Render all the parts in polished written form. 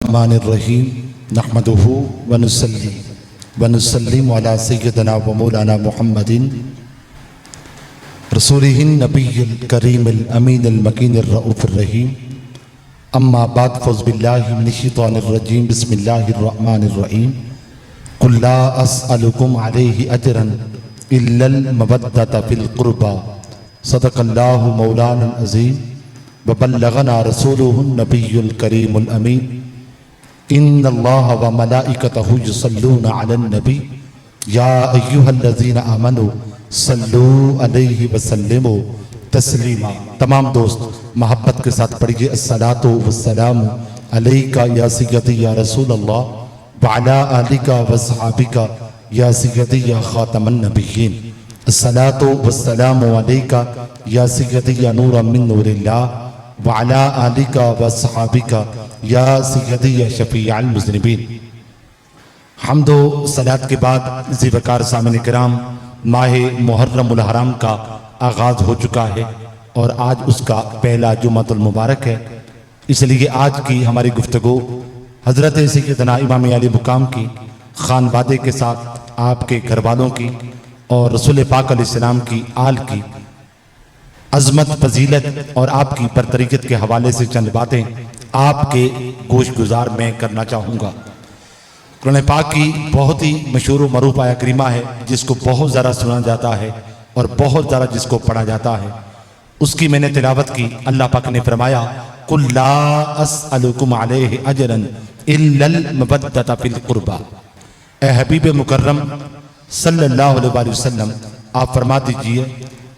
रहमानिर्रहीम नहमदुहु व नुसल्लिम अला सय्यदिना व मौलाना मुहम्मदिन रसूलिहिन नबिय्यिल करीमिल अमीनिल मकीनिर रऊफिर रहीम अम्मा बाद फ़ौज़ बिल्लाहि मिनश शैतानिर रजीम बिस्मिल्लाहिर रहमानिर रहीम कुल ला अस्अलुकुम अलैहि अजरन इल्लल मवद्दता फिल क़ुरबा सदक़ल्लाहु मौलाना अज़ीम व बल्लगना रसूलुहुन नबिय्युल करीमुल अमीन इन्नल्लाह व मलाइकतहु युसल्लूना अलन नबी या अय्युहल्लज़ीना आमनू सल्लू अलैहि व सल्लिमू तस्लीमा। तमाम दोस्त मोहब्बत के साथ पढ़िए अस्सलातु वस्सलामु अलैका या सय्यदी या रसूल अल्लाह व अला आलिका व सहाबिका या सय्यदी या खातमन नबिय्यीन। अस्सलातु वस्सलामु अलैका या सय्यदी या नूरम मिन नूरिल्लाह व अला आलिका व सहाबिका या सय्यदी या शफीअल मुज़निबीन। हम्दो सलात के बाद ज़िवकार सामने किराम माह मुहर्रमुल हराम का आगाज़ हो चुका है और आज उसका पहला जुम्मतुल मुबारक है। इसलिए आज की हमारी गुफ्तगू हज़रत सय्यदना इमाम अली मुकाम की खानवादे के साथ आपके घर वालों की और रसूल पाक अलैहिस्सलाम की आल की अज़मत फजीलत और आपकी बरतरीक़त के हवाले से चंद बातें आपके गोश गुजार में करना चाहूँगा। कुरान पाक की बहुत ही मशहूर व मरूफ आया करीमा है जिसको बहुत ज़्यादा सुना जाता है और बहुत ज़्यादा जिसको पढ़ा जाता है। उसकी मैंने तिलावत की। अल्लाह पाक ने फरमाया कुल ला अस्अलुकुम अलैहि अजरन इल्लल मवद्दता फिल क़ुरबा। ए हबीब मुकर्रम सल्लल्लाहु अलैहि वसल्लम, आप फरमा दीजिए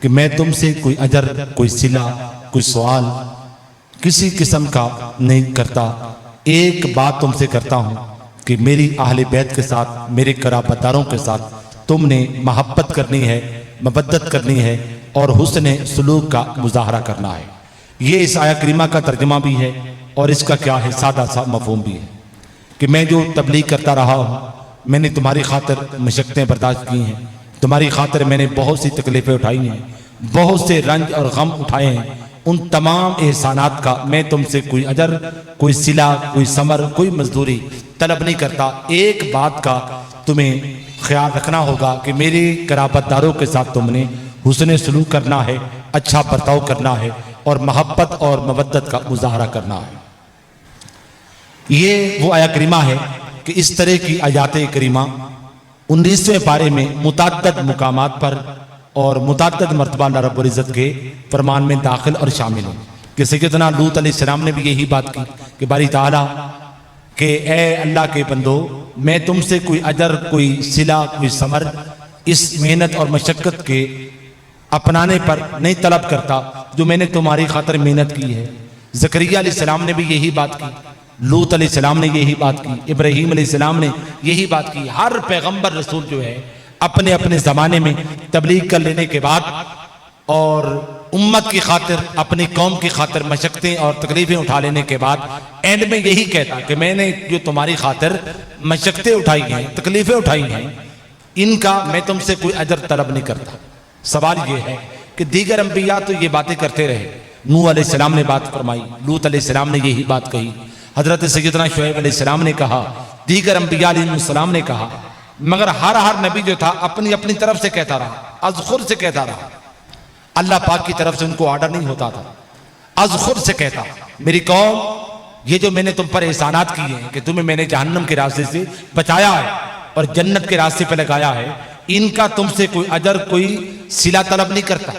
कि मैं तुमसे कोई अजर, कोई सिला, कोई सवाल किसी किस्म का नहीं करता। एक बात तुमसे करता हूँ कि मेरी अहले बैत के साथ, मेरे कराबतदारों के साथ तुमने मोहब्बत करनी है, मवद्दत करनी है और हुस्न सुलूक का मुजाहरा करना है। ये इस आया करीमा का तर्जुमा भी है और इसका क्या है सादा सा मफहूम भी है कि मैं जो तबलीग करता रहा हूँ, मैंने तुम्हारी खातिर मशक्क़तें बर्दाश्त की हैं, तुम्हारी खातिर मैंने बहुत सी तकलीफ़ें उठाई हैं, बहुत से रंज और गम उठाए हैं। उन तमाम एहसानात का मैं तुमसे कोई अजर, कोई सिला, कोई समर, कोई मजदूरी तलब नहीं करता। एक बात का तुम्हें ख्याल रखना होगा कि मेरे कराबतदारों के साथ तुमने हुस्न सलूक करना है, अच्छा बर्ताव करना है और मोहब्बत और मवद्दत का मुजाहरा करना है। ये वो आया करीमा है कि इस तरह की आयात करीमा 19वें पारे में मुतअद्दिद मुकामात पर और मुतअद्दिद मर्तबा अल्लाह रब्बुल इज़्ज़त के फरमान में दाखिल और शामिल है। कि सैयदना लूत अलैहिस्सलाम ने भी यही बात की कि बारी ताला कि ए अल्लाह के बंदो, मैं तुमसे कोई अजर, कोई सिला, कोई समर इस मेहनत और मशक्क़त के अपनाने पर नहीं तलब करता जो मैंने तुम्हारी खातिर मेहनत की है। ज़करिया अलैहिस्सलाम ने भी यही बात की, लूत अलैहिस्सलाम ने यही बात की, इब्राहीम अलैहिस्सलाम ने यही बात की। हर पैगंबर रसूल जो है अपने अपने ज़माने में तबलीग कर लेने के बाद और उम्मत की खातिर, अपनी कौम की खातिर मशक्क़तें और तकलीफ़ें उठा लेने के बाद एंड में यही कहता कि मैंने जो तुम्हारी खातिर मशक्क़तें उठाई हैं, तकलीफ़ें उठाई हैं, इनका मैं तुमसे कोई अजर तलब नहीं करता। सवाल ये है कि दीगर अंबिया तो ये बातें करते रहे। नूह अलैहिस्सलाम ने बात फरमाई, लूत अलैहिस्सलाम ने यही बात कही, हज़रत सैयदना शुएब अलैहिस्सलाम ने कहा, दीगर अंबिया अलैहिस्सलाम ने कहा, मगर हर नबी जो था अपनी अपनी तरफ से कहता रहा, अज़ खुद से कहता रहा। अल्लाह पाक की तरफ से उनको ऑर्डर नहीं होता था, अज़ खुद से कहता, मेरी कौम, ये जो मैंने तुम पर एहसानात किए हैं कि तुम्हें मैंने जहन्नम के रास्ते से बचाया है और जन्नत के रास्ते पे लगाया है, इनका तुमसे कोई अजर, कोई सिला तलब नहीं करता।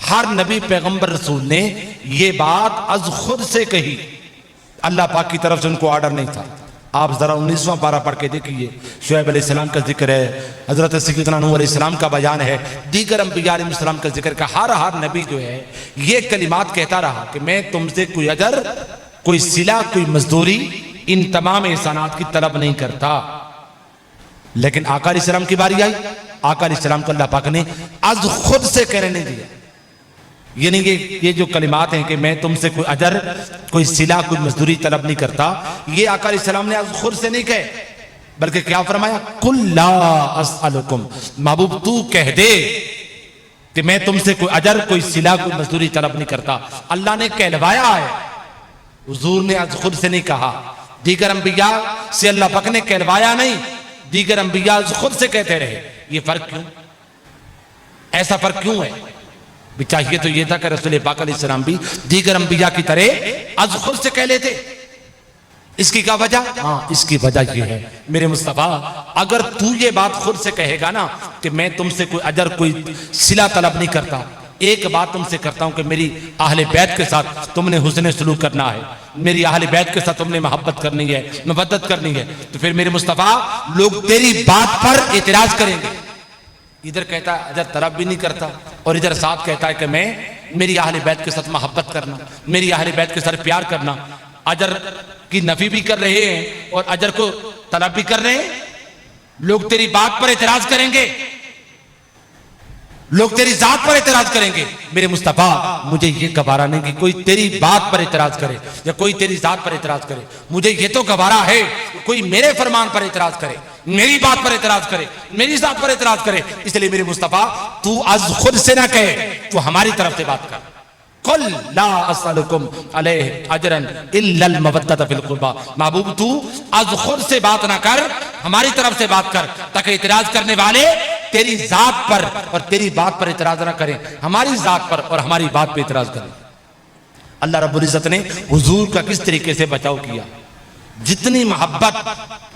हर नबी पैगंबर रसूल ने ये बात अज़ खुद से कही, अल्लाह पाक की तरफ से उनको ऑर्डर नहीं था। आप जरा 19वां पारा पढ़ के देखिए, शुएब अलैहिस्सलाम का जिक्र है, हज़रत सैयदना नूह अलैहिस्सलाम का बयान है, दीगर अंबिया अलैहिस्सलाम का जिक्र का। हर नबी जो है ये कलिमात कहता रहा कि मैं तुमसे कोई अजर, कोई सिला, कोई मजदूरी, इन तमाम एहसानात की तलब नहीं करता। लेकिन आका अलैहिस्सलाम की बारी आई, आका अलैहिस्सलाम को अल्लाह पाक ने अज़ खुद से कहने नहीं दिया। यानी ये जो कलिमात हैं कि मैं तुमसे कोई अजर, कोई सिला, कोई मजदूरी तलब नहीं करता, ये आका अलैहिस्सलाम ने अज़ खुद से नहीं कहे, बल्कि क्या फरमाया, कुल ला अस्अलुकुम, महबूब तू कह दे कि मैं तुमसे कोई अजर, कोई सिला, कोई मजदूरी तलब नहीं करता। अल्लाह ने कहलवाया है, हुजूर ने अज़ खुद से नहीं कहा। दीगर अंबिया से अल्लाह पाक ने कहलवाया नहीं, दीगर अंबिया खुद से कहते रहे। ये फर्क क्यों, ऐसा फर्क क्यों है? चाहिए तो ये था कि रसूल पाक अलैहिस्सलाम भी दीगर अंबिया की तरह आज खुद से कह लेते। इसकी क्या वजह? हाँ, इसकी वजह ये है मेरे मुस्तफा, अगर तू ये बात खुद से कहेगा ना कि मैं तुमसे कोई अजर कोई सिला तलब नहीं करता, एक बात तुमसे करता हूं कि मेरी अहले बैत के साथ तुमने हुस्न सलूक करना है, मेरी अहले बैत के साथ तुमने मोहब्बत करनी है, मवद्दत करनी है, तो फिर मेरे मुस्तफा लोग तेरी बात पर एतराज करेंगे। इधर कहता है अजर तलब भी नहीं करता, और इधर साथ कहता है कि मैं मेरी अहले बैत के साथ मोहब्बत करना, मेरी अहले बैत के साथ प्यार करना। अजर की नफी भी कर रहे हैं और अजर को तलब भी कर रहे हैं। लोग तेरी बात पर एतराज करेंगे, लोग तेरी जात पर एतराज करेंगे। मेरे मुस्तफा मुझे ये गवारा नहीं कि कोई तेरी बात पर एतराज करे या कोई तेरी जात पर एतराज करे, मुझे ये तो गवारा है कोई मेरे फरमान पर एतराज करे, मेरी बात पर एतराज करे, मेरी जात पर एतराज करे। इसलिए मेरे मुस्तफा तू आज खुद से ना कहे, तू हमारी तरफ से बात कर। कुल ला असअलुकुम अलैहि अजरन इल्लल मवद्दत फिल कुर्बा। महबूब तू आज खुद से बात ना कर, हमारी तरफ से बात कर, ताकि इतराज करने वाले तेरी जात पर और तेरी बात पर इतराज ना करें, हमारी जात पर और हमारी बात पर इतराज करें। अल्लाह रब्बुल इज्जत ने हुजूर का किस तरीके से बचाव किया। जितनी मोहब्बत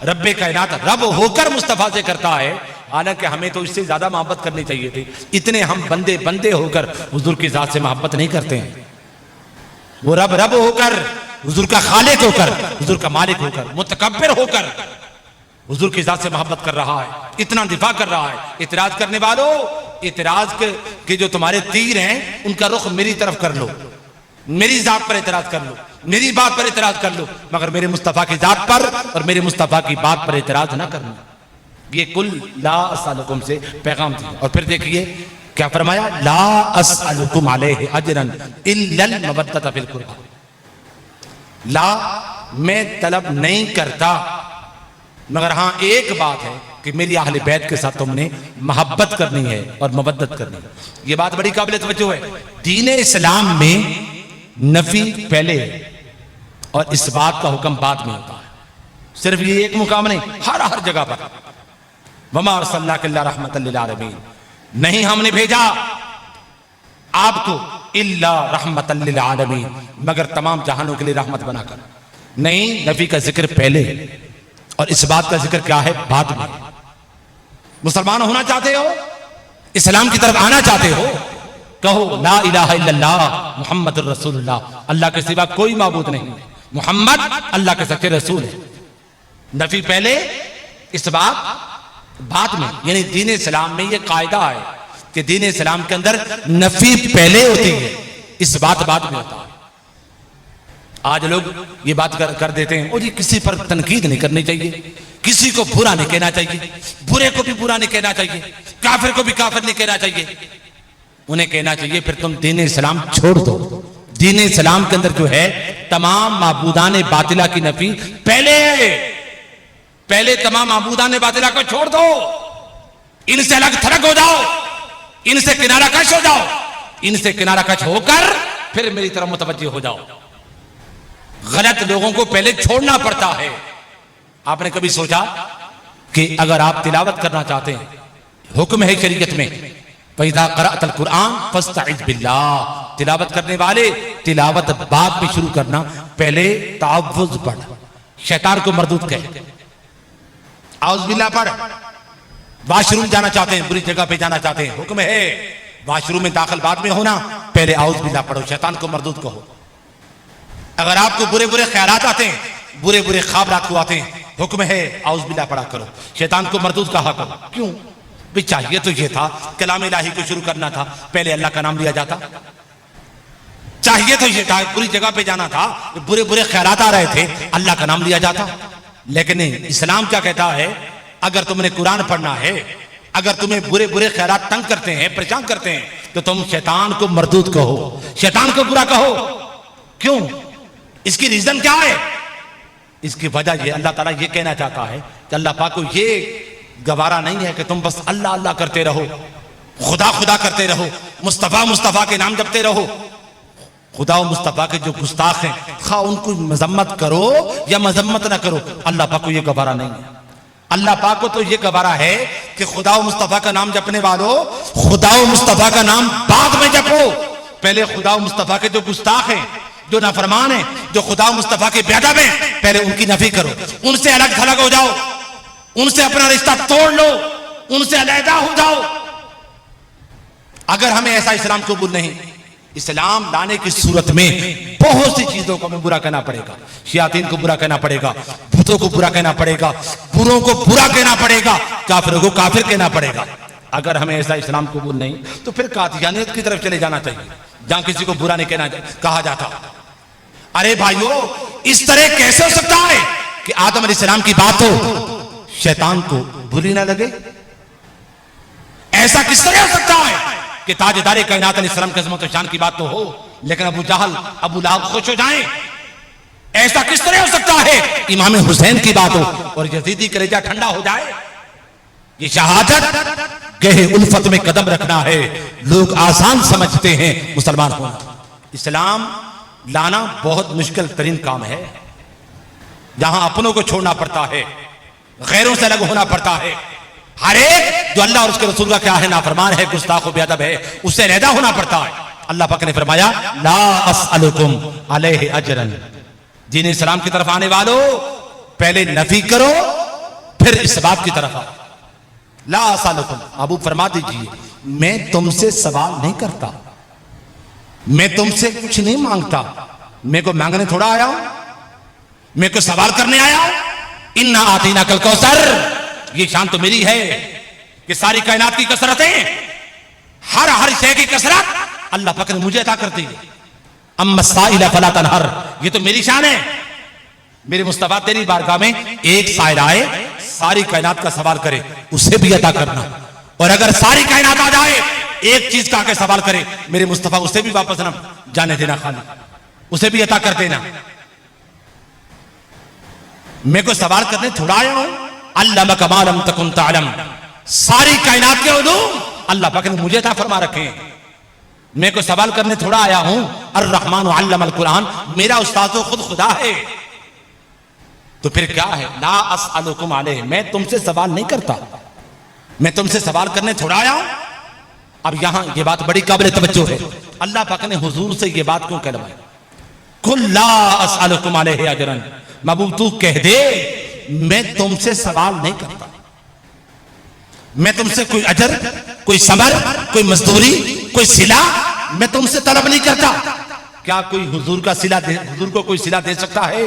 रब्बे कायनात रब होकर मुस्तफा से करता है, हालांकि हमें तो इससे ज्यादा मोहब्बत करनी चाहिए थी, इतने हम बंदे बंदे होकर हुजूर की जात से मोहब्बत नहीं करते हैं। वो रब रब होकर, हुजूर का खालिक होकर, हुजूर का मालिक होकर, मुतकब्बिर होकर हुजूर की जात से मोहब्बत कर रहा है, इतना दिफा कर रहा है। इतराज करने वालों, इतराज के जो तुम्हारे तीर हैं उनका रुख मेरी तरफ कर लो, मेरी जात पर इतराज कर लो, मेरी बात पर इतराज कर लो, मगर मेरे मुस्तफा की जात पर और मेरे मुस्तफा की बात पर इतराज ना करना। ये कुल ला असअलुकुम से पैगाम थी। और फिर देखिए क्या फरमाया, ला असअलुकुम अलैहि अजरन इल्लल मवद्दत फिल कुर्बा। ला मैं तलब नहीं करता, मगर हाँ एक बात है कि मेरी अहले बैत के साथ तुमने मोहब्बत करनी है और मवद्दत करनी है। ये बात बड़ी काबिल तवज्जो है। दीन इस्लाम में नफी पहले और इस बात का हुक्म बाद में होता है। सिर्फ ये एक मुकाम नहीं, हर जगह पर वमा अरसलनाका इल्ला रहमतल लिल आलमीन, नहीं हमने भेजा आपको इल्ला रहमतल लिल आलमीन, मगर तमाम जहानों के लिए रहमत बनाकर। नहीं, नबी का जिक्र पहले और इस बात का जिक्र क्या है बाद में। मुसलमान होना चाहते हो, इस्लाम की तरफ आना चाहते हो, कहो ला इलाहा इल्लल्लाह मुहम्मदुर रसूलुल्लाह, अल्लाह के सिवा कोई माबूद नहीं, मोहम्मद अल्लाह के सच्चे रसूल है। नफी पहले, इस बात बाद में। यानी दीन इस्लाम में ये कायदा है कि दीन इस्लाम के अंदर नफी पहले होती है, इस बात बाद में होता है। आज लोग ये बात कर देते हैं, और ये किसी पर तनकीद नहीं करनी चाहिए, किसी को बुरा नहीं कहना चाहिए, बुरे को भी बुरा नहीं कहना चाहिए, काफिर को भी काफिर नहीं कहना चाहिए। उन्हें कहना चाहिए फिर तुम दीन इस्लाम छोड़ दो। दीन इस्लाम के अंदर जो है तमाम माबूदान बातिला की नफी पहले तमाम माबूदान बातिला को छोड़ दो, इनसे अलग थलग हो जाओ, इनसे किनारा कश हो जाओ, इनसे किनारा कश होकर फिर मेरी तरफ मुतवज्जह हो जाओ। गलत लोगों को पहले छोड़ना पड़ता है। आपने कभी सोचा कि अगर आप तिलावत करना चाहते हैं, हुक्म है शरीयत में, फइज़ा क़रअतल कुरआन फस्तइज़ बिल्लाह, तिलावत करने वाले तिलावत बाद में शुरू करना, पहले तावुज़ पढ़, शैतान को मरदूद कह, आउज़ बिल्लाह पढ़। वाशरूम जाना चाहते हैं, बुरी जगह पे जाना चाहते हैं, हुक्म है वाशरूम में दाखिल बाद में होना, पहले आउज़ बिल्लाह पढ़ो, शैतान को मरदूद कहो। अगर आपको बुरे बुरे ख्यालात आते हैं, बुरे बुरे ख्वाब रात को आते हैं, हुक्म है आउज़ बिल्लाह पढ़ा करो, शैतान को मरदूद कहा करो। क्यों भी? चाहिए तो ये था, कलाम इलाही को शुरू करना था, पहले अल्लाह का नाम लिया जाता। चाहिए तो ये था, बुरी जगह पे जाना था, बुरे बुरे ख्यालात आ रहे थे, अल्लाह का नाम लिया जाता। लेकिन इस्लाम क्या कहता है, अगर तुमने कुरान पढ़ना है, अगर तुम्हें बुरे बुरे ख्यालात तंग करते हैं, परेशान करते हैं, तो तुम शैतान को मरदूद कहो, शैतान को बुरा कहो। क्यों? इसकी रीजन क्या है? इसकी वजह ये, अल्लाह ताला ये कहना चाहता है कि अल्लाह पाक को ये गवारा नहीं है कि तुम बस अल्लाह अल्लाह करते रहो, खुदा खुदा करते रहो, मुस्तफा मुस्तफा के नाम जपते रहो, खुदा और मुस्तफ़ा के जो गुस्ताख हैं, खा उनको मजम्मत करो या मजम्मत ना करो, अल्लाह पाक को ये गवारा नहीं है। अल्लाह पाक को तो ये गवारा है कि खुदा और मुस्तफ़ा का नाम जपने वालों, खुदा और मुस्तफ़ा का नाम बाद में जपो, पहले खुदा और मुस्तफ़ा के जो गुस्ताख हैं, जो नाफरमान हैं, जो खुदा और मुस्तफ़ा के बेअदब हैं, पहले उनकी नफी करो, उनसे अलग थलग हो जाओ, उनसे अपना रिश्ता तोड़ लो, उनसे अलहदा हो जाओ। अगर हमें ऐसा इस्लाम कबूल नहीं, इस्लाम लाने की सूरत में बहुत सी चीजों को हमें बुरा कहना पड़ेगा, शयातीन को बुरा कहना पड़ेगा, भूतों को बुरा कहना पड़ेगा, बुरों को बुरा कहना पड़ेगा, काफिरों को काफिर कहना पड़ेगा। अगर हमें ऐसा इस्लाम कबूल नहीं तो फिर कादियानियत की तरफ चले जाना चाहिए, जहां किसी को बुरा नहीं कहा जाता। अरे भाइयों, इस तरह कैसे हो सकता है कि आदम अलैहिस्सलाम की बात हो, शैतान को बुरी ना लगे? ऐसा किस तरह हो सकता है कि ताजदार कायनात अलैहिस्सलाम की अज़मत व शान की बात तो हो, लेकिन अबू जहल, अबू लहब खुश हो जाएं? ऐसा किस तरह हो सकता है इमाम हुसैन की बात हो और यजीदी कलेजा ठंडा हो जाए? ये शहादत गहे उल्फत में कदम रखना है। लोग आसान समझते हैं मुसलमान होना। इस्लाम लाना बहुत मुश्किल तरीन काम है, जहां अपनों को छोड़ना पड़ता है, गैरों से अलग होना पड़ता है। हर एक जो अल्लाह और उसके रसूल का क्या है, नाफरमान है, गुस्ताख बेअदब है, उससे अलहदा होना पड़ता है। अल्लाह पाक ने फरमाया, ला अस्अलुकुम अलैहि अजरन, दीन इस्लाम की तरफ आने वालों पहले नफी करो फिर इस बात की तरफ आओ। ला अस्अलुकुम, अबू फरमा दीजिए मैं तुमसे सवाल नहीं करता, मैं तुमसे कुछ नहीं मांगता, मैं को मांगने थोड़ा आया हूं, मैं को सवाल करने आया हूं। इन्ना आतीना कल कौसर, ये शान तो मेरी है कि सारी कायनात की कसरतें, हर शय की कसरत अल्लाह पाक ने मुझे अता कर दी। अम्मा साइला फला तनहर, ये तो मेरी शान है। मेरे मुस्तफा तेरी बारगाह में एक साइल आए, सारी कायनात का सवाल करे, उसे भी अता करना, और अगर सारी कायनात आ जाए एक चीज का आके सवाल करे, मेरे मुस्तफा उसे भी वापस ना जाने देना, खाली उसे भी अता कर देना। मैं को सवाल करने थोड़ा आया हूं। अल्लाह कमालम तकुन तालम, सारी कायनात के उलूम अल्लाह पाक ने मुझे अता फरमा रखे हैं। मैं को सवाल करने थोड़ा आया हूं। अर्रहमान अल्लमल कुरान, मेरा उस्ताद तो खुद खुदा है। तो फिर क्या है, ला अस्अलुकुम अलैहि, मैं तुमसे सवाल नहीं करता, मैं तुमसे सवाल करने थोड़ा आया हूं। अब यहां ये बात बड़ी काबिल तवज्जो है, अल्लाह पाक ने हुजूर से ये बात क्यों कहलवाई? कुल ला अस्अलुकुम अलैहि अजरन, महबूब तू कह दे मैं तुमसे सवाल नहीं करता, मैं तुमसे कोई अजर, कोई समर, कोई मजदूरी, कोई सिला मैं तुमसे तलब नहीं करता। क्या कोई हुजूर का सिला हुजूर को कोई सिला दे सकता है?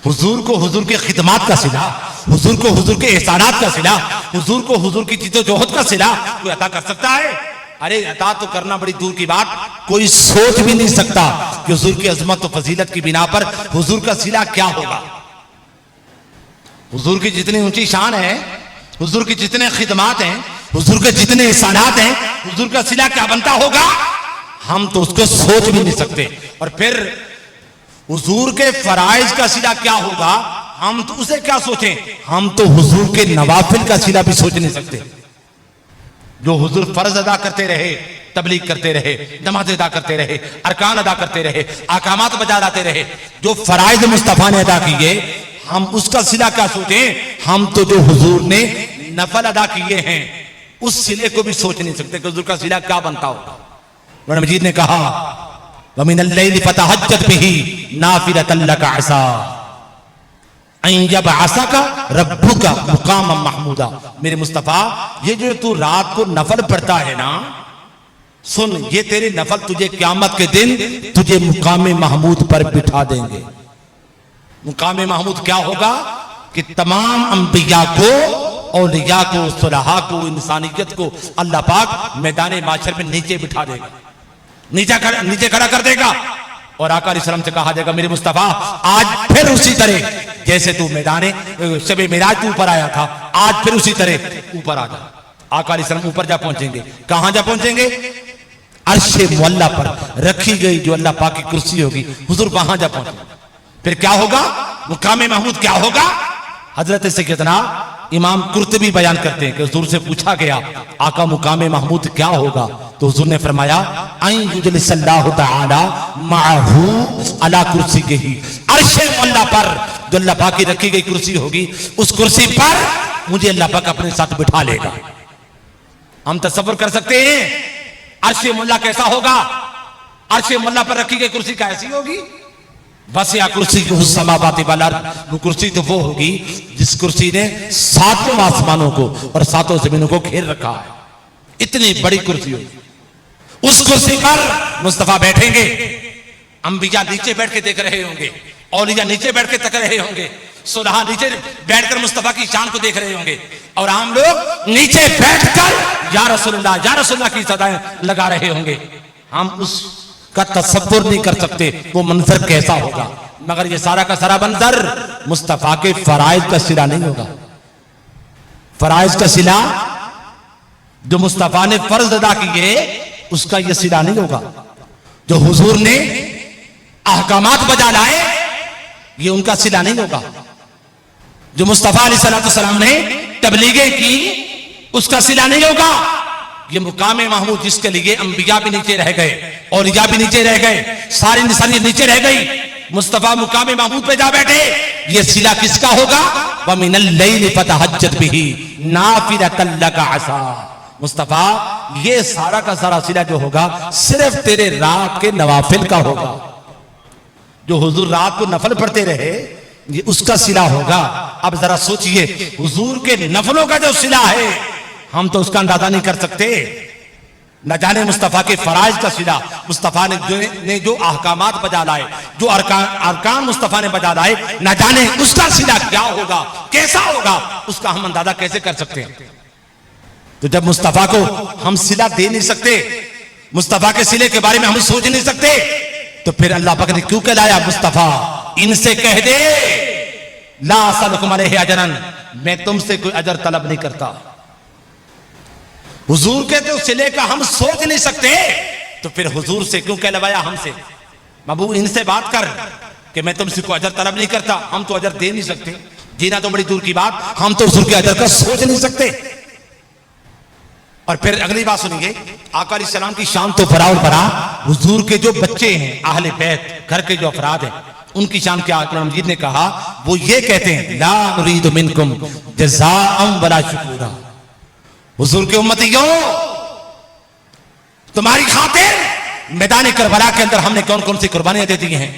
हुजूर को हुजूर के खिदमात का सिला, हुजूर को हुजूर के एहसानात का सिला, हुजूर को हुजूर की जिद्दोजहद का सिला कोई अता कर सकता है? अरे अता तो करना बड़ी दूर की बात, कोई सोच भी नहीं सकता कि हुजूर की अजमत और फजीलत की बिना पर हुजूर का सिला क्या होगा। हुजूर की जितनी ऊंची शान है, हुजूर की जितने खिदमात हैं, हुजूर के जितने एहसानात हैं, हुजूर का सिला क्या बनता होगा, हम तो उसको सोच भी नहीं सकते। और फिर हुजूर के फराइज का सिला क्या होगा, हम तो उसे क्या सोचें, हम तो हुजूर के नवाफिल का सिला भी सोच नहीं सकते। जो हुजूर फर्ज अदा करते रहे, तबलीग करते रहे, नमाज अदा करते रहे, अरकान अदा करते रहे, अहकामात बजा लाते रहे, जो फराइज मुस्तफा ने अदा किए, हम उसका सिला क्या सोचें। हम तो जो हुजूर ने नफल अदा किए हैं उस सिले को भी सोच नहीं सकते कि हुजूर का सिला क्या बनता होगा। कुरान मजीद ने कहा, वमिनल लैली फतहज्जत बिही नाफिलतन लका असा अन यबअसका रब्बुका मुकामम महमूदा। मेरे मुस्तफा, ये जो तू रात को नफल पढ़ता है ना, सुन, ये तेरे नफल तुझे क़यामत के दिन तुझे मुकाम महमूद पर बिठा देंगे। मुकाम महमूद क्या होगा कि तमाम अंबिया को, औलिया को, सुलहा को, इंसानियत को अल्लाह पाक मैदान माशर में नीचे बिठा देगा, नीचे खड़ा कर देगा, और आका अलैहिस्सलाम से कहा जाएगा, मेरे मुस्तफा आज फिर उसी तरह जैसे तू मैदान शबे मिराज तू ऊपर आया था, आज फिर उसी तरह ऊपर आ जा। आका अलैहिस्सलाम ऊपर जा पहुंचेंगे। कहां जा पहुंचेंगे? अर्शे मुअल्ला पर रखी गई जो अल्लाह पाक की कुर्सी होगी, हुजूर वहां जा पहुंचेंगे। फिर क्या होगा, मुकाम महमूद क्या होगा? हजरत सैयदना इमाम कुर्तुबी बयान करते हैं कि हुजूर से पूछा गया, आका मुकाम महमूद क्या होगा? तो हुजूर ने फरमाया आई युजलिसल्लाहु तआला माहू अला कुर्सी के ही अर्श मुल्ला पर जो अल्लाह पाक की रखी गई कुर्सी होगी, उस कुर्सी पर मुझे अल्लाह पाक अपने साथ बिठा लेगा। हम तसव्वुर कर सकते हैं अर्श मुल्ला कैसा होगा? अर्श मुल्ला पर रखी गई कुर्सी कैसी होगी? बस या कुर्सी उस समावाति वाला, वो कुर्सी तो वो होगी जिस कुर्सी ने सातों आसमानों को और सातों जमीनों को घेर रखा है। इतनी बड़ी कुर्सी होगी। उस कुर्सी पर मुस्तफा बैठेंगे, अंबिया नीचे बैठ के देख रहे होंगे, औलिया नीचे बैठ के तक रहे होंगे, सुलहा नीचे बैठकर मुस्तफा की शान को देख रहे होंगे, और आम लोग नीचे बैठकर या रसूलुल्लाह की सदाएं लगा रहे होंगे। हम उसका तसव्वुर नहीं कर सकते वो मंजर कैसा होगा, मगर ये सारा का सारा मंजर मुस्तफा के फराइज का सिला नहीं होगा। फराइज का सिला जो मुस्तफा ने फर्ज अदा किए उसका यह सिला नहीं होगा। जो हुजूर ने अहकामात बजा लाए ये उनका सिला नहीं होगा। जो मुस्तफा अलैहिस्सलाम ने तबलीगे की उसका सिला नहीं होगा। ये मुकाम महमूद जिसके लिए अंबिया भी नीचे रह गए, औलिया भी नीचे रह गए, सारी इंसानियत नीचे रह गई, मुस्तफा मुकाम महमूद पे जा बैठे, ये सिला किसका होगा? व मिनल लैल फतहज्जत बिही नाफिलतन लक असा। मुस्तफा ये सारा का सारा सिला जो होगा सिर्फ तेरे रात के नवाफिल का होगा। जो हुजूर रात को नफल पढ़ते रहे ये उसका सिला होगा। अब जरा सोचिए हुजूर के नफलों का जो सिला है हम तो उसका अंदाजा नहीं कर सकते। न जाने मुस्तफा के फराइज का सिला, मुस्तफा ने जो अहकामात बजा लाए, जो अरकान मुस्तफा ने बजा लाए, न जाने उसका सिला क्या होगा, कैसा होगा, उसका हम अंदाजा कैसे कर सकते हैं। तो जब मुस्तफा को हम सिला दे नहीं सकते, मुस्तफा के सिले के बारे में हम सोच नहीं सकते, तो फिर अल्लाह पाक ने क्यों कहलाया मुस्तफा इनसे कह दे ला असलकुम अलैहि अजरन, मैं तुमसे कोई अजर तलब नहीं करता। हुजूर के तो सिले का हम सोच नहीं सकते, तो फिर हुजूर से क्यों कहलवाया हमसे? महबूब इनसे बात कर कि मैं तुमसे कोई अजर तलब नहीं करता। हम तो अजर दे नहीं सकते, जीना तो बड़ी दूर की बात, हम तो हुजूर के अजर का सोच नहीं सकते। और फिर अगली बात सुनिए, आका अलैहिस्सलाम की शान तो फराउल फरा, हुजूर के जो बच्चे हैं अहले बैत, घर के जो अफराद हैं, उनकी शान क्या कुरान मजीद ने कहा? वो ये कहते हैं ला नुरीदु मिनकुम जज़ाअन वला शुकूरा। हुजूर के उम्मतियों तुम्हारी खातिर मैदान करबला के अंदर हमने कौन कौन सी कुर्बानियां दे दी हैं।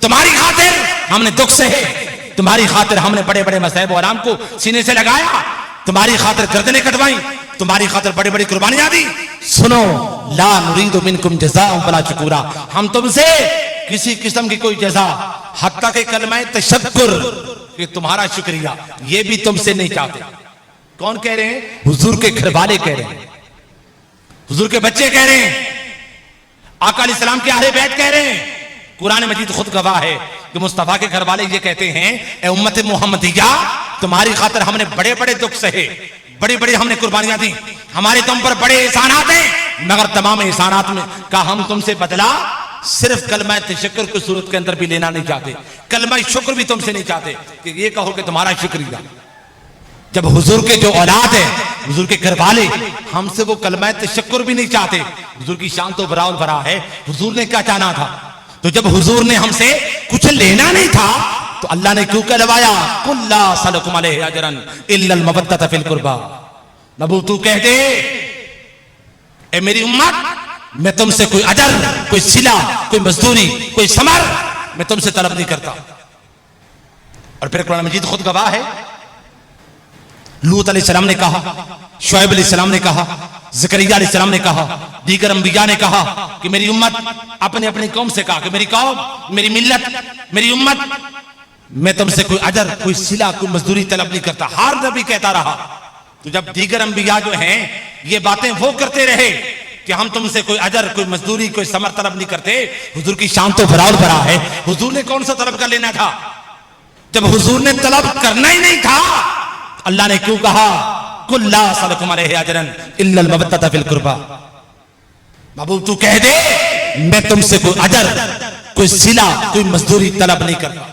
तुम्हारी खातिर हमने दुख सहे, तुम्हारी खातिर हमने बड़े बड़े मसैब और आराम को सीने से लगाया, तुम्हारी खातिर गर्दनें कटवाई, तुम्हारी खातिर बड़ी बड़ी कुर्बानियां दी। सुनो ला नुरीदु मिनकुम जज़ाअन वला शुकूरा, हम तुमसे किसी किस्म की कोई जज़ा हत्ता के कलमा तशक्कुर कि तुम्हारा शुक्रिया ये भी तुमसे नहीं चाहते। कौन कह रहे हैं? हुजूर के घर वाले कह रहे हैं, हुजूर के बच्चे कह रहे हैं, आका अलैहिस्सलाम के अहले बैत कह रहे हैं। कुरान मजीद खुद गवाह है कि मुस्तफा के घर वाले ये कहते हैं ए उम्मत मोहम्मदिया तुम्हारी खातिर हमने बड़े बड़े दुख सहे, बड़ी बड़ी हमने कुर्बानियां दी, हमारे तुम पर बड़े एहसानात हैं, मगर तमाम एहसानात में का हम तुमसे बदला सिर्फ कलमा तशक्कुर की सूरत के अंदर भी लेना नहीं चाहते, कलमा शुक्र भी तुमसे नहीं चाहते कि ये कहो कि तुम्हारा शुक्रिया। जब हुजूर के जो औलाद है, हुजूर के घर वाले हमसे वो कलमा तशक्कुर भी नहीं चाहते, हुजूर की शान तो बराउल भरा है, हुजूर ने क्या चाहना था? तो जब हुजूर ने हमसे कुछ लेना नहीं था तो अल्लाह ने क्यों कहलवाया कुल्ला सलकुम अलैहि अजरन इल्लल मवद्दत फिल कुर्बा। नबू तू कह दे ए मेरी उम्मत मैं तुमसे कोई अजर, कोई सिला, कोई मजदूरी, कोई समर मैं तुमसे तलब नहीं करता। और फिर कुरान मजीद खुद गवाह है, लूत अलैहिस्सलाम ने कहा, शुएब अलैहिस्सलाम ने कहा, ज़करिया अलैहिस्सलाम ने कहा, दीगर अंबिया ने कहा कि मेरी उम्मत अपने अपनी कौम से कहा कि मेरी कौम, मेरी मिल्लत, मेरी उम्मत मैं तुमसे कोई अजर, कोई सिला, कोई मजदूरी तलब नहीं करता। हर नबी कहता रहा। तो जब दीगर अंबिया जो हैं ये बातें वो करते रहे कि हम तुमसे कोई अजर, कोई मजदूरी, कोई समर तलब नहीं करते, हुजूर की शान तो फराउल भरा है, हुजूर ने कौन सा तलब कर लेना था? जब हुजूर ने तलब करना ही नहीं था अल्लाह ने क्यों कहा कुल्ला सलकुम अलैहि अजरन इल्लल मवद्दत फिल कुर्बा। बाबू तू कह दे मैं तुमसे कोई अजर, कोई सिला, कोई मजदूरी तलब नहीं करता।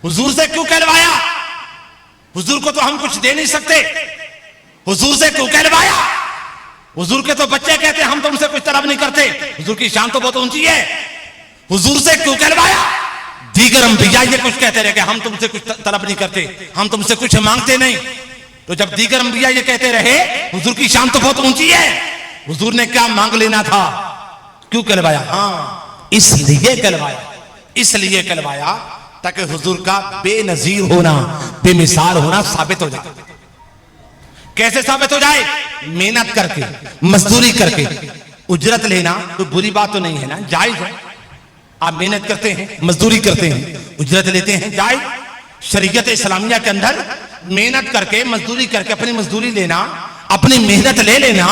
हुजूर से क्यों कहलवाया? हुजूर को तो हम कुछ दे नहीं सकते, हुजूर से क्यों कहलवाया? हुजूर के तो बच्चे कहते हम तुमसे कुछ तलब नहीं करते। हुजूर की शान तो बहुत ऊंची है, हुजूर से क्यों कहलवाया? दीगर अंबिया ये कुछ कहते रहे कि हम तुमसे कुछ तलब नहीं करते, हम तुमसे कुछ मांगते नहीं। तो जब दीगर अंबिया ये कहते रहे हुजूर की शान तो बहुत ऊंची है, हुजूर ने क्या मांग लेना था, क्यों कहलवाया? हाँ, इसलिए कहलवाया, इसलिए कहलवाया ताकि हुजूर का बेनजीर होना, बेमिसाल होना साबित हो जाए। कैसे साबित हो जाए? मेहनत करके, मजदूरी करके। उजरत लेना कोई बुरी बात तो नहीं है ना, जायज है। आप मेहनत करते हैं, मजदूरी करते हैं, उजरत लेते हैं, जायज। शरीयत इस्लामिया के अंदर मेहनत करके, मजदूरी करके अपनी मजदूरी लेना, अपनी मेहनत ले लेना,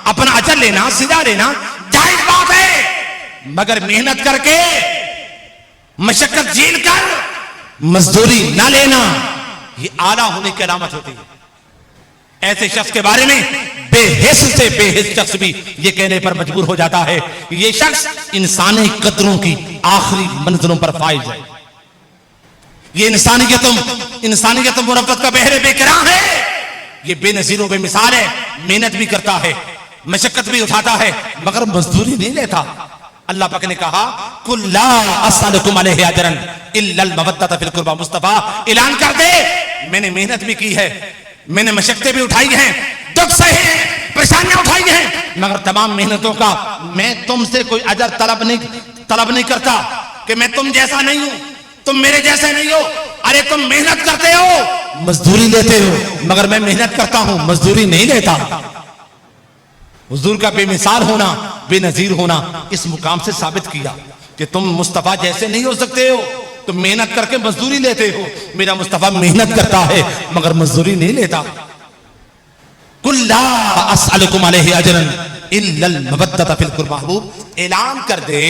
अपना अजर लेना, सिला लेना जायज बात है। मगर मेहनत करके, मशक्कत झेल कर मजदूरी ना लेना, ये आला होने की अलामत होती है। ऐसे शख्स के बारे में बेहिस से बेहिस शख्स भी ये कहने पर मजबूर हो जाता है कि ये शख्स इंसानी कदरों की आखिरी मंजिलों पर फाइज है। ये इंसानियत मुरब्बत का बहरे बेकरार है। ये बेनजीर बेमिसाल है, मेहनत भी करता है, मशक्कत भी उठाता है, मगर मजदूरी नहीं लेता। अल्लाह पाक ने कहा कुल्ला अस्सलुकुम अलैहि अजरन इल्लल मवद्दत फिल कुर्बा। मुस्तफा ऐलान कर दे, मैंने मेहनत भी की है, मैंने मशक्कतें भी उठाई हैं, दुख सहे हैं, परेशानियां उठाई हैं, मगर तमाम मेहनतों का मैं तुमसे कोई अजर तलब नहीं करता कि मैं तुम जैसा नहीं हूं, तुम मेरे जैसे नहीं हो। अरे तुम मेहनत करते हो, मजदूरी लेते हो, मगर मैं मेहनत करता हूं, मजदूरी नहीं लेता। हुजूर का बेमिसाल होना, बेनजीर होना इस मुकाम से साबित किया कि तुम मुस्तफा जैसे नहीं हो सकते हो। तुम मेहनत करके मजदूरी लेते हो, मेरा मुस्तफा मेहनत करता है मगर मजदूरी नहीं लेता। कुल्ला अस्सलुकुम अलैहि अजरन इल्लल मवद्दत फिल कुर्बा। ऐलान कर दे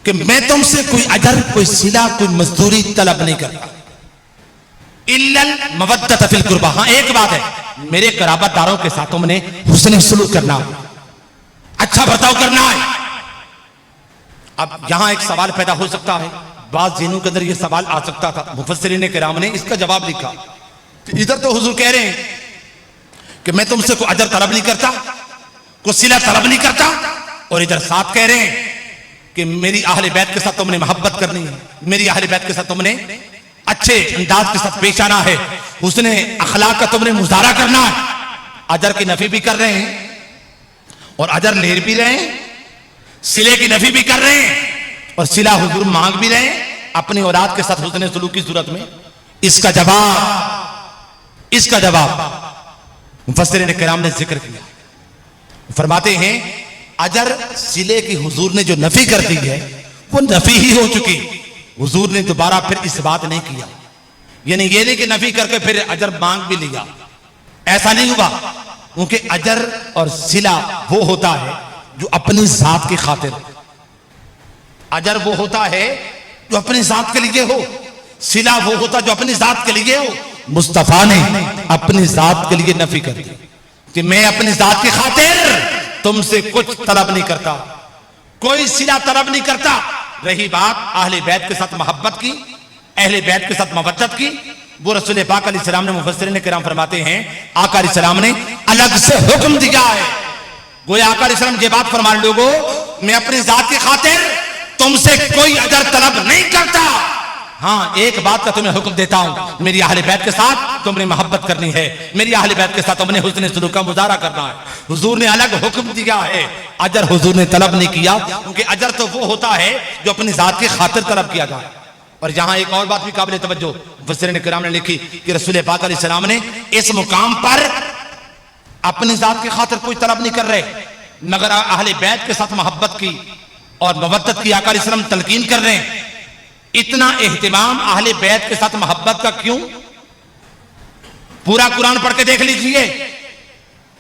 कि मैं तुमसे कोई अजर, कोई सिला, कोई मजदूरी तलब नहीं करता। इल्लल मवद्दत फिल कुर्बा। हाँ, एक बात है, मेरे कराबतदारों के साथ तुमने हुस्न सलूक करना है, अच्छा बर्ताव करना है। अब यहां एक सवाल पैदा हो सकता है, बात ज़हनों के अंदर यह सवाल आ सकता था। मुफस्सिरीन किराम ने इसका जवाब लिखा कि इधर तो हुजूर कह रहे हैं कि मैं तुमसे कोई अजर तलब नहीं करता, कोई सिला तलब नहीं करता, और इधर साथ कह रहे हैं कि मेरी अहले बैत के साथ तुमने मोहब्बत करनी है, मेरी अहले बैत के साथ तुमने अच्छे अंदाज के साथ पेश आना है, हुस्न अखलाक का तुमने मुजाहरा करना है। अजर की नफी भी कर रहे हैं और अजर ले भी रहे हैं, सिले की नफी भी कर रहे हैं और सिला हुजूर मांग भी रहे हैं अपनी औलाद के साथ हुस्न सलूक की सूरत में। इसका जवाब मुफस्सिरीन किराम ने जिक्र किया। फरमाते हैं अजर सिले की हुजूर ने जो नफी कर दी है वो नफी ही हो चुकी। हुजूर ने दोबारा फिर इस बात नहीं किया, यानी ये नहीं कि नफी करके फिर अजर मांग भी लिया, ऐसा नहीं हुआ। क्योंकि अजर और सिला वो होता है जो अपनी जात की खातिर, अजर वो होता है जो अपनी जात के लिए हो, सिला वो होता जो अपनी जात के लिए हो। मुस्तफा ने अपनी जात के लिए नफी कर दी कि मैं अपनी जात की खातिर तुमसे कुछ तलब नहीं करता, कोई सिला तलब नहीं करता। रही बात अहले बैत के साथ मोहब्बत की, अहले बैत के साथ मवद्दत की, वो रसूल पाक अलैहिस्सलाम ने, मुफस्सिरीन किराम फरमाते हैं, आका अलैहिस्सलाम ने अलग से हुक्म दिया है। गोया आका अलैहिस्सलाम ये बात फरमान, लोगों मैं अपनी जात की खातिर तुमसे कोई अजर तलब नहीं करता। हाँ, एक बात का तुम्हें हुक्म देता हूं, मेरी अहले बैत के साथ तुमने मोहब्बत करनी है, मेरी अहले बैत के साथ तुमने हुस्न सलूक का मुजाहरा करना है। हुजूर ने अलग हुक्म दिया है, अजर हुजूर ने तलब नहीं किया, क्योंकि अजर तो वो होता है जो अपनी जात की खातिर तलब किया जाए। और यहां एक और बात भी काबिल तवज्जो मुफस्सिरीन किराम ने लिखी कि रसूल पाक अलैहिस्सलाम ने इस मुकाम पर अपनी जात की खातिर कोई तलब नहीं कर रहे, मगर अहले बैत के साथ मोहब्बत की और मवद्दत की आका अलैहिस्सलाम तलकीन कर रहे हैं। इतना एहतिमाम अहले बैत के साथ मोहब्बत का क्यों? पूरा कुरान पढ़ के देख लीजिए,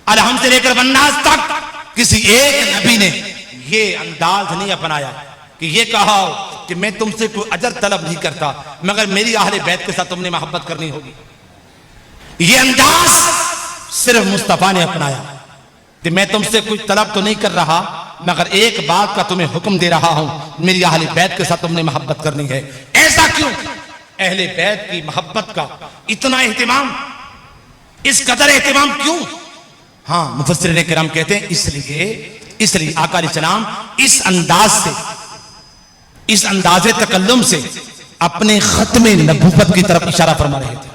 अलहम से लेकर वन्नास तक किसी एक नबी ने ये अंदाज नहीं अपनाया कि ये कहा कि मैं तुमसे कोई अजर तलब नहीं करता, मगर मेरी अहले बैत के साथ तुमने मोहब्बत करनी होगी। ये अंदाज सिर्फ मुस्तफा ने अपनाया कि मैं तुमसे कोई तलब तो नहीं कर रहा, मगर एक बात का तुम्हें हुक्म दे रहा हूं, मेरी अहले बैत के साथ तुमने मोहब्बत करनी है। ऐसा क्यों? अहले बैत की मोहब्बत का इतना एहतिमाम, इस कदर एहतिमाम क्यों? हाँ, मुफस्सिरीन किराम कहते हैं इसलिए आका अलैहिस्सलाम इस अंदाज़े तकल्लुम से अपने खत्मे नबूवत की तरफ इशारा फरमा रहे थे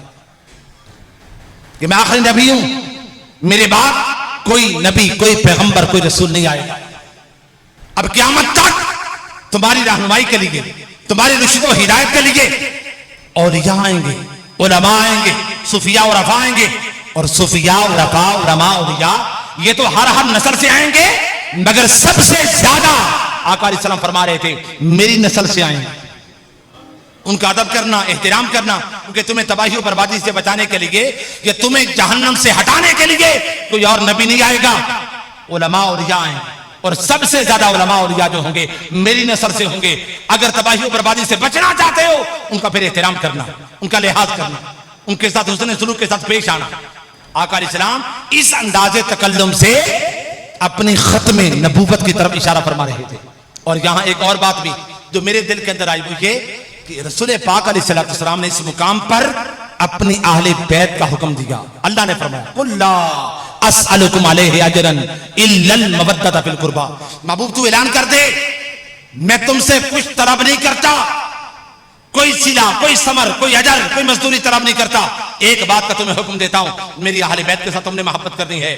कि मैं आखिरी नबी हूं, मेरे बाद कोई नबी, कोई पैगंबर, कोई रसूल नहीं आएगा। अब क़यामत तक तुम्हारी रहनुमाई के लिए, तुम्हारी रुशद व हिदायत के लिए औलिया आएंगे, उलमा आएंगे, सूफिया और रफा आएंगे। और सूफिया और रफा, उलमा, औलिया ये तो हर नस्ल से आएंगे, मगर सबसे ज्यादा आका अलैहिस्सलाम फरमा रहे थे मेरी नस्ल से आएंगे। उनका अदब करना, एहतराम करना, क्योंकि तुम्हें तबाही और बर्बादी से बचाने के लिए या तुम्हें जहन्नम से हटाने के लिए कोई और नबी नहीं आएगा, उलमा औलिया आएंगे। और सबसे ज्यादा उलमा औलिया जो होंगे मेरी नस्ल से होंगे। अगर तबाही और बर्बादी से बचना चाहते हो, उनका फिर एहतराम करना, उनका लिहाज करना, उनके साथ हुस्न सुलूक के साथ पेश आना। आका अलैहिस्सलाम इस अंदाजे तकल्लुम से अपनी खत्मे नबूवत की तरफ इशारा फरमा रहे थे। और यहां एक और बात भी जो मेरे दिल के अंदर आई, वो ये कि रसूल पाक अलैहिस्सलाम ने इस मुकाम पर अपनी अहले बैत का हुक्म दिया। अल्लाह ने फरमाया कुल्ला अस्अलुकुम अलैहि अजरन इल्लल मवद्दत फिल कुर्बा। महबूब तू ऐलान कर दे, मैं तुमसे कुछ तलब नहीं करता, कोई सिला, कोई समर, कोई अजर, कोई मजदूरी तलब नहीं करता। एक बात का तुम्हें हुक्म देता हूं, मेरी अहले बैत के साथ तुमने मोहब्बत करनी है।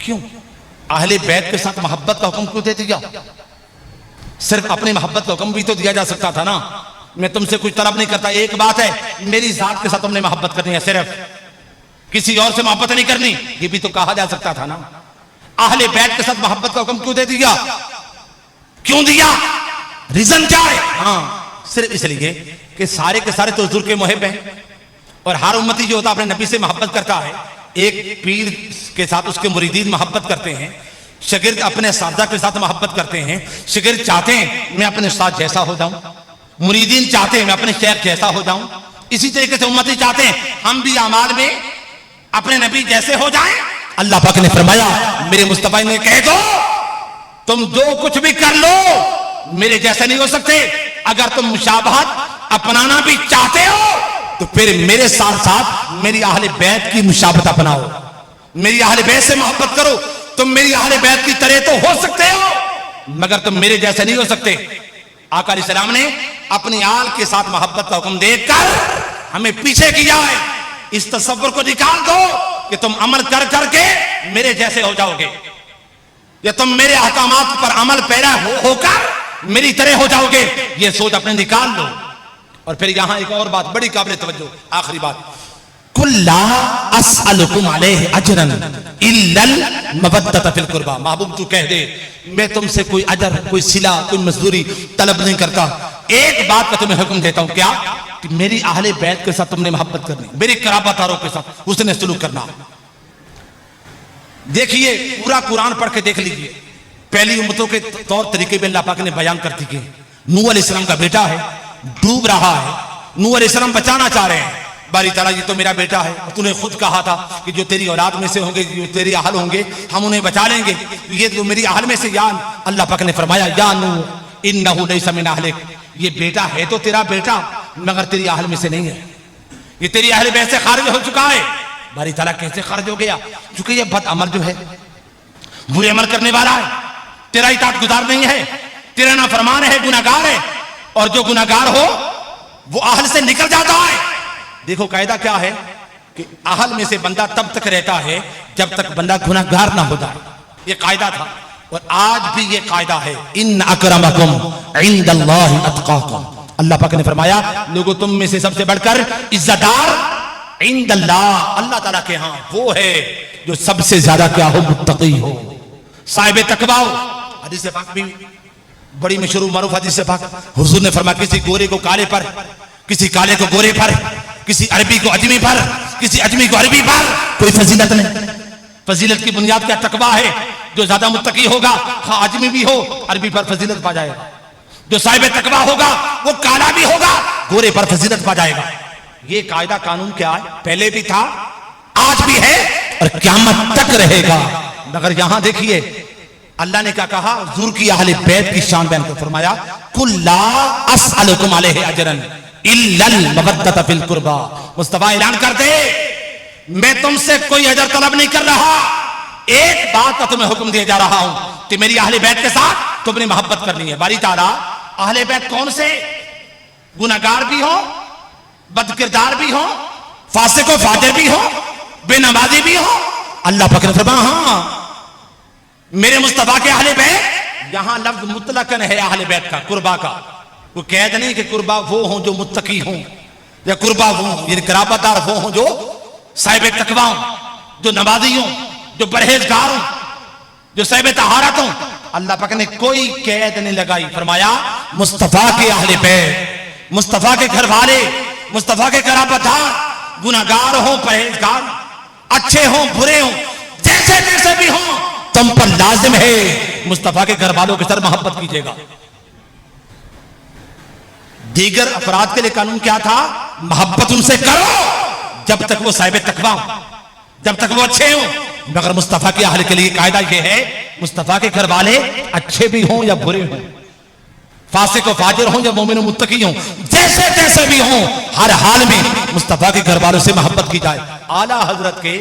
क्यों अहले बैत के साथ मोहब्बत का हुक्म क्यों दे दिया? सिर्फ अपनी मोहब्बत का हुक्म भी तो दिया जा सकता था ना। मैं तुमसे कुछ तलब नहीं करता, एक बात है मेरी जात के साथ तुमने मोहब्बत करनी है, सिर्फ किसी और से मोहब्बत नहीं करनी, ये भी तो कहा जा सकता था ना। अहले बैत के साथ मोहब्बत का हुक्म क्यों दे दिया? क्यों दिया? रीजन क्या है? हाँ, सिर्फ इसलिए कि सारे के सारे तो हुजूर के मुहिब हैं। और हर उम्मती जो होता है अपने नबी से मोहब्बत करता है। एक पीर के साथ उसके मुरीदीन मोहब्बत करते हैं, शागिर्द अपने सादा के साथ मोहब्बत करते हैं। शागिर्द चाहते हैं मैं अपने उस्ताद जैसा हो जाऊं, मुरीदीन चाहते हैं मैं अपने शेख जैसा हो जाऊं। इसी तरीके से उम्मती चाहते हैं हम भी अमाल में अपने नबी जैसे हो जाएं। अल्लाह पाक ने फरमाया मेरे मुस्तफा ने कह दो तुम जो कुछ भी कर लो मेरे जैसे नहीं हो सकते। अगर तुम मुशाबहत अपनाना भी चाहते हो तो फिर मेरे साथ साथ मेरी अहले बैत की मुशाबहत अपनाओ, मेरी अहले बैत से मोहब्बत करो। तुम मेरी अहले बैत की तरह तो हो सकते हो, मगर तुम मेरे जैसे नहीं हो सकते। आका अलैहिस्सलाम ने अपनी आल के साथ मोहब्बत का हुक्म देकर हमें पीछे किया है। इस तसव्वुर को निकाल दो कि तुम अमल कर करके मेरे जैसे हो जाओगे, या तुम मेरे अहकामात पर अमल पैरा होकर मेरी तरह हो जाओगे। ये सोच अपने निकाल लो। और फिर यहां एक और बात बड़ी काबिल तवज्जो, आखिरी बात, कुल्ला अस्अलुकुम अलैहि अजरन इल्लल मवद्दत फिल कुर्बा। महबूब तू कह दे मैं तुमसे कोई अजर, कोई सिला, कोई मजदूरी तलब नहीं करता। एक बात का तुम्हें हुक्म देता हूं, क्या? कि मेरी अहले बैत के साथ तुमने मोहब्बत करनी, मेरी कराबातारों के साथ उसने सलूक करना। देखिए पूरा कुरान पढ़ के देख लीजिए, पहली उम्मतों के तौर तरीके में अल्लाह पाक ने बयान कर दिए। नूह अलैहिस्सलाम का बेटा है, डूब रहा है, नूह अलैहिस्सलाम बचाना चाह रहे हैं। बारी ताला ये तो मेरा बेटा है, और तूने खुद कहा था कि जो तेरी औलाद में से होंगे, जो तेरी अहल होंगे, हम उन्हें बचा लेंगे। ये जो मेरी अहल में से यान, अल्लाह पाक ने फरमाया या नूह इन्नहु लैसा मिन अहलिक, ये बेटा है तो तेरा बेटा मगर तेरी अहल में से नहीं है, ये तेरी अहल बैत से खारिज हो चुका है। बारी ताला कैसे खारिज हो गया? क्योंकि ये बद अमल जो है, बुरे अमल करने वाला है, तेरा इताअत गुजार नहीं है, तेरा नाफरमान है, गुनाहगार है। और जो गुनाहगार हो वो अहल से निकल जाता है। देखो कायदा क्या है कि अहल में से बंदा तब तक रहता है जब तक बंदा गुनाहगार ना हो जाए। ये कायदा था और आज भी ये कायदा है। इन अकरमकुम इंदल्लाहि अतकाकुम। अल्लाह पाक ने फरमाया लोगों तुम में से सबसे बढ़कर इज्जतदार इंदल्लाह, अल्लाह ताला के यहां वो है जो सबसे ज्यादा क्या हो, मुत्तकी हो, साहिब तकवा हो। हदीस पाक भी बड़ी मशहूर मरूफ हदीस पाक, हुजूर ने फरमाया किसी गोरे को काले पर, किसी काले को गोरे पर, किसी अरबी को अजमी पर, किसी अजमी को अरबी पर कोई फजीलत नहीं। फजीलत की बुनियाद क्या? तकवा है। जो ज्यादा मुत्तकी होगा, हाँ अजमी भी हो, अरबी पर फजीलत पा जाएगा। जो साहिब तकवा होगा वो काला भी होगा, गोरे पर फजीलत पा जाएगा। ये कायदा कानून क्या है? पहले भी था, आज भी है और क़यामत तक रहेगा। मगर यहां देखिए अल्लाह ने क्या कहा, हुजूर की अहले बैत की शान बयान कर फरमाया कुल्ला अस्अलुकुम अलैहि अजरन इल्लल मवद्दत फिल कुर्बा। मुस्तफा ऐलान कर दे मैं तुमसे कोई अजर तलब नहीं कर रहा, एक बात का तुम्हें हुक्म दिया जा रहा हूं कि मेरी अहले बैत के साथ तुमने मोहब्बत करनी है। बारी ताला अहले बैत कौन से? गुनाहगार भी हो, बदकिरदार भी हो, फासिक व फाजिर भी हो, बेनमाजी भी हो। अल्लाह पाक ने फरमाया हाँ मेरे मुस्तफा के अहले बैत, यहां लफ्ज मुतलकन है अहले बैत का, कुर्बा का। वो कैद नहीं कि कुर्बा वो हो जो मुत्तकी हों, या कुर्बा वो यानी कराबतदार वो हो जो साहिब तकवा हों, जो नमाजी हों, जो परहेजगार हों, जो साहिब तहारत हों। अल्लाह पाक ने कोई कैद नहीं लगाई। फरमाया मुस्तफा के अहले बैत, मुस्तफा के घर वाले, मुस्तफा के कराबतदार, गुनाहगार हो, परहेजगार, अच्छे हो, बुरे हो, जैसे जैसे भी हो, तुम पर लाजिम है मुस्तफा के घर वालों के साथ मोहब्बत कीजिएगा। दीगर अपराध के लिए कानून क्या था? मोहब्बत उनसे करो जब तक वो साहिब तकवा हो, जब तक वो अच्छे हो। मगर मुस्तफा के अहल के लिए कायदा यह है मुस्तफा के घर वाले अच्छे भी हों या बुरे हों, फासिक व फाजिर हों या मोमिन व मुत्तकी हों, जैसे जैसे भी हों, हर हाल में मुस्तफा के घर वालों से मोहब्बत की जाए। आला हजरत के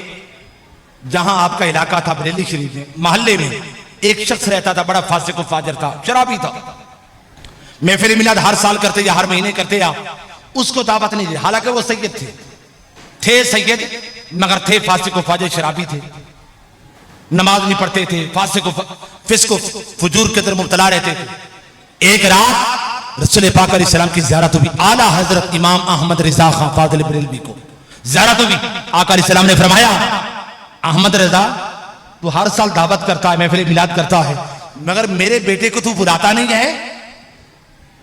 जहां आपका इलाका था बरेली शरीफ में, मोहल्ले में एक शख्स रहता था, बड़ा फासिक व फाजिर था, शराबी था। महफिल मिलाद हर साल करते या हर महीने करते या उसको दावत नहीं दी। हालांकि वो सैयद थे सैयद, मगर थे फासिक व फाजिर, शराबी थे, नमाज नहीं पढ़ते थे, फासिक व फिस्क व फुजूर के अंदर मुब्तला रहते थे। एक रात रसूल पाक अलैहि सलाम की ज़ियारत हुई। आला हजरत इमाम अहमद रिजा खां फाजिल बरेलवी को ज़ियारत हुई। आका अलैहि सलाम ने फरमाया अहमद रजा तू हर साल दावत करता है, महफिल मिलाद करता है, मगर मेरे बेटे को तू बुलाता नहीं है,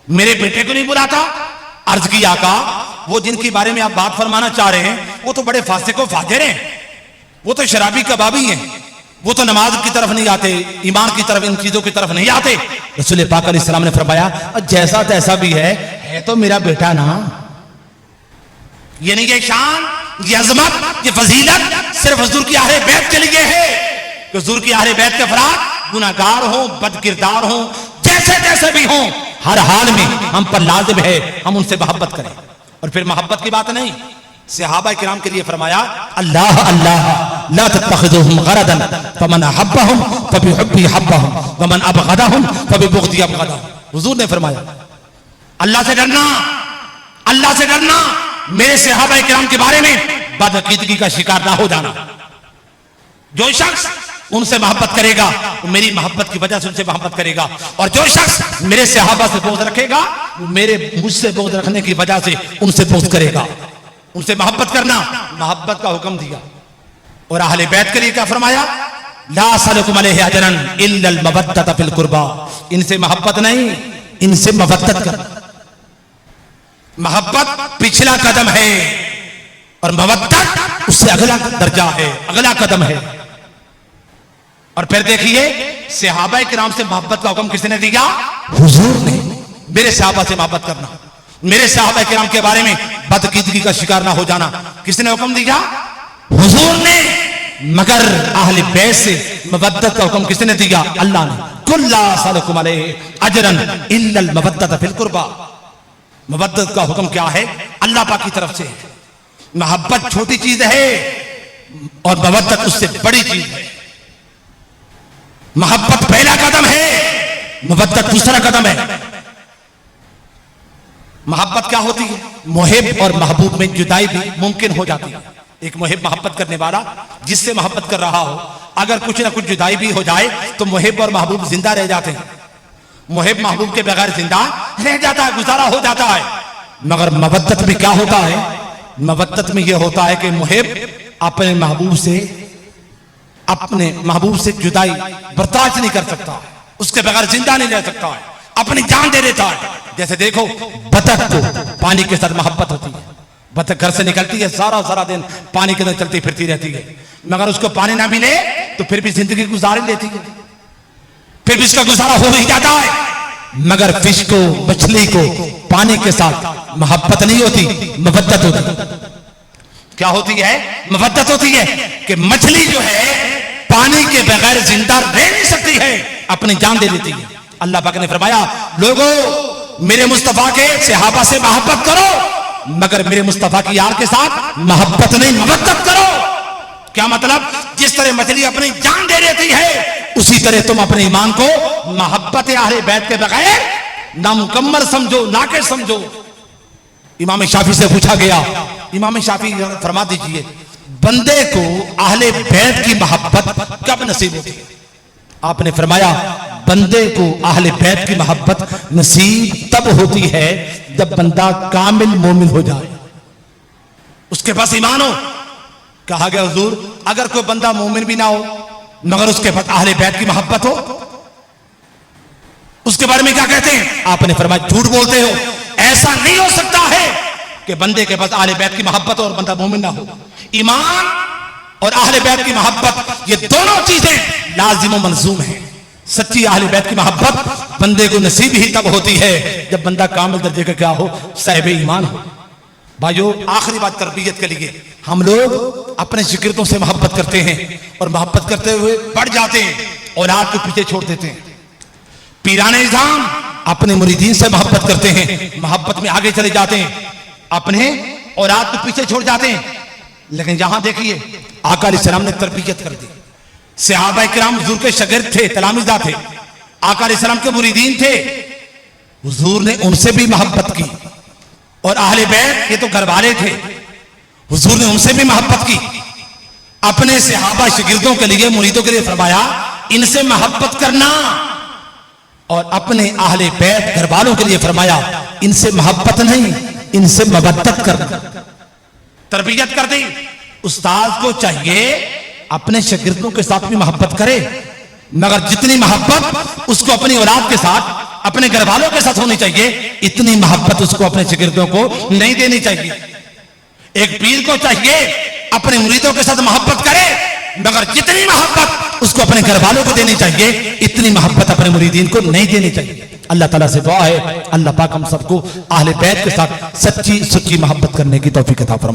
मेरे बेटे को नहीं बुलाता। अर्ज की आका वो जिनके बारे में आप बात फरमाना चाह रहे हैं वो तो बड़े फासिक व फाजिर हैं, वो तो शराबी कबाबी हैं, वो तो नमाज की तरफ नहीं आते, ईमान की तरफ, इन चीजों की तरफ नहीं आते। रसूल पाक अलैहि सलाम ने फरमाया जैसा तैसा भी है तो मेरा बेटा ना। ये नहीं ये शान, ये अजमत, ये फजीलत सिर्फ हुजूर की अहले बैत के लिए है कि हुजूर की अहले बैत के अफराद गुनाहगार हो, बदकिरदार हो, जैसे जैसे भी हो, हर हाल में हम पर लाजिम है हम उनसे मोहब्बत करें। और फिर मोहब्बत की बात नहीं, सहाबा किराम के लिए फरमाया अल्लाह अल्लाह ला तत्तखिजुहुम गरदन फमन अहब्बहुम फबिहुब्बी अहब्बहुम वमन अबगदहुम फबिबुग़दी अबगदहुम। हुजूर ने फरमाया अल्लाह से डरना, अल्लाह से डरना, मेरे सहाबा किराम के बारे में बदअकीदगी का शिकार ना हो जाना। जो शख्स उनसे मोहब्बत करेगा वो मेरी मोहब्बत की वजह से उनसे मोहब्बत करेगा, और जो शख्स मेरे सहाबा से बोझ रखेगा वो मेरे मुझसे बोझ रखने की वजह से उनसे बोझ करेगा। उनसे मोहब्बत करना, मोहब्बत का हुक्म दिया। और अहले बैत के लिए क्या फरमाया? ला असलुकुम अलैहि अजरन इल्ला अल मवद्दत फिल कुर्बा। इनसे मोहब्बत नहीं, इनसे मवद्दत कर। मोहब्बत पिछला कदम है और मवद्दत उससे अगला दर्जा है, अगला कदम है। और फिर देखिए सहाबा किराम से मोहब्बत का हुक्म किसने दिया? हुजूर ने। मेरे सहाबा से मोहब्बत करना, मेरे सहाबा किराम के बारे में बदअकीदगी का शिकार ना हो जाना किसने हुक्म दिया? हुजूर ने। मगर अहले बैत से मवद्दत का हुक्म किसने दिया? अल्लाह ने। कुल ला असलुकुम अलैहि अजरन इल्ला अल मवद्दत फिल कुर्बा। मवद्दत का हुक्म क्या है? अल्लाह पाक की तरफ से। मोहब्बत छोटी चीज है और मवद्दत उससे बड़ी चीज है। मोहब्बत पहला कदम है, मवद्दत दूसरा कदम है। मोहब्बत क्या होती है? मुहिब और महबूब में जुदाई भी मुमकिन हो जाती है। एक मुहिब मोहब्बत करने वाला जिससे मोहब्बत कर रहा हो, अगर कुछ ना कुछ जुदाई भी हो जाए तो मुहिब और महबूब जिंदा रह जाते हैं। मुहिब महबूब के बगैर जिंदा रह जाता है, गुजारा हो जाता है। मगर मवद्दत में क्या होता है? मवद्दत में यह होता है कि मुहिब अपने महबूब से जुदाई बर्दाश्त नहीं कर सकता, उसके बगैर जिंदा नहीं रह सकता है, अपनी जान दे देता है। जैसे देखो बतख को पानी के साथ मोहब्बत होती है, बतख घर से निकलती है, सारा सारा दिन पानी के अंदर चलती फिरती रहती है, मगर उसको पानी ना मिले तो फिर भी जिंदगी गुजार लेती है, फिर भी उसका गुजारा हो ही जाता है। मगर फिश को, मछली को पानी के साथ मोहब्बत नहीं होती, मवद्दत होती। क्या होती है? मवद्दत होती है कि मछली जो है पानी के बगैर जिंदा रह नहीं सकती है, अपनी जान दे देती है। अल्लाह पाक ने फरमाया लोगों मेरे मुस्तफा के सहाबा से मोहब्बत करो, मगर मेरे मुस्तफा की यार के साथ मोहब्बत नहीं, मवद्दत करो। क्या मतलब? जिस तरह मछली अपनी जान दे देती है, उसी तरह तुम अपने ईमान को मोहब्बत अहले बैत के बगैर नामुकम्मल समझो, नाक़िस समझो। इमाम शाफी से पूछा गया, इमाम शाफी फरमा दीजिए, बंदे को अहले बैत की मोहब्बत कब नसीब होती है? आपने फरमाया, बंदे को अहले बैत की मोहब्बत नसीब तब होती है जब बंदा कामिल मोमिन हो जाए, उसके पास ईमान हो। कहा गया हुजूर, अगर कोई बंदा मोमिन भी ना हो मगर उसके पास अहले बैत की मोहब्बत हो, उसके बारे में क्या कहते हैं? आपने फरमाया, झूठ बोलते हो। ऐसा नहीं हो सकता है कि बंदे के पास अहले बैत की मोहब्बत हो और बंदा मोमिन ना हो। ईमान और अहले बैत की मोहब्बत, ये दोनों चीजें लाजिम व मलजूम है। सच्ची अहले बैत की मोहब्बत बंदे को नसीब ही तब होती है जब बंदा कामिल दर्जे का क्या हो, साहिब ईमान हो। भाइयों, आखिरी बात तरबियत के लिए, हम लोग अपने शिगिर्दों से मोहब्बत करते हैं और मोहब्बत करते हुए बढ़ जाते हैं, औलाद को पीछे छोड़ देते हैं। पीराने निज़ाम अपने मुरीदीन से मोहब्बत करते हैं, मोहब्बत में आगे चले जाते हैं, अपने औलाद को पीछे छोड़ जाते हैं। लेकिन यहां देखिए, आका अलैहिस्सलाम ने तरबियत कर दी। सहाबा किराम हुजूर के शागिर्द थे, तलामिज़ा थे, आका अलैहिस्सलाम के मुरीदीन थे। हुजूर ने उनसे भी मोहब्बत की। और अहले बैत, ये तो घरवाले थे, हुजूर ने उनसे भी मोहब्बत की। अपने सहाबा शागिर्दों के लिए, मुरीदों के लिए फरमाया, इनसे मोहब्बत करना। और अपने अहले बैत घरवालों के लिए फरमाया, इनसे मोहब्बत नहीं, इनसे मवद्दत करना। तरबियत कर दी। उस्ताद को चाहिए अपने शागिर्दों के साथ भी मोहब्बत करे, मगर जितनी मोहब्बत उसको अपनी औलाद के साथ, अपने घरवालों के साथ होनी चाहिए, इतनी मोहब्बत उसको अपने शागिर्दों को नहीं देनी चाहिए। एक पीर को चाहिए अपने मुरीदों के साथ मोहब्बत करे, मगर जितनी मोहब्बत उसको अपने घरवालों को देनी चाहिए, इतनी मोहब्बत अपने मुरीदीन को नहीं देनी चाहिए। अल्लाह ताला से दुआ है, अल्लाह पाक हम सबको अहले बैत के साथ सच्ची सच्ची मोहब्बत करने की तौफीक अता फरमाए।